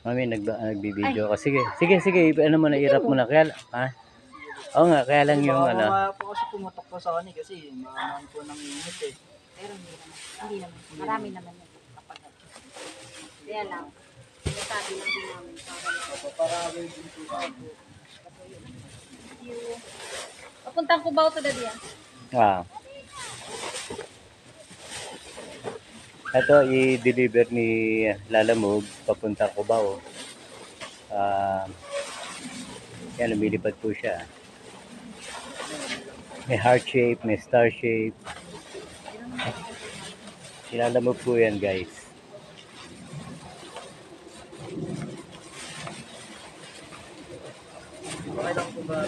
Mami, Ay, nagbibideo ka. Sige, sige, sige. Ano mo na, bitin irap mo mo. na. Kaya, ha? Oo nga, kaya lang Kasi yung baka ano. mamaya po kasi pumutok po sa kanya kasi maaman po ng init eh. Pero hindi naman. Hindi naman. Marami naman yun. Kapag kaya lang, sinasabi lang din namin. Papaparawin din po sa ako. Papuntang Cubao to daddy ah. Ah. Ito, i-deliver ni Lalamove papunta Cubao. Yan, lumilipad po siya. May heart shape, may star shape. Lalamove po yan, guys. Okay lang po ba?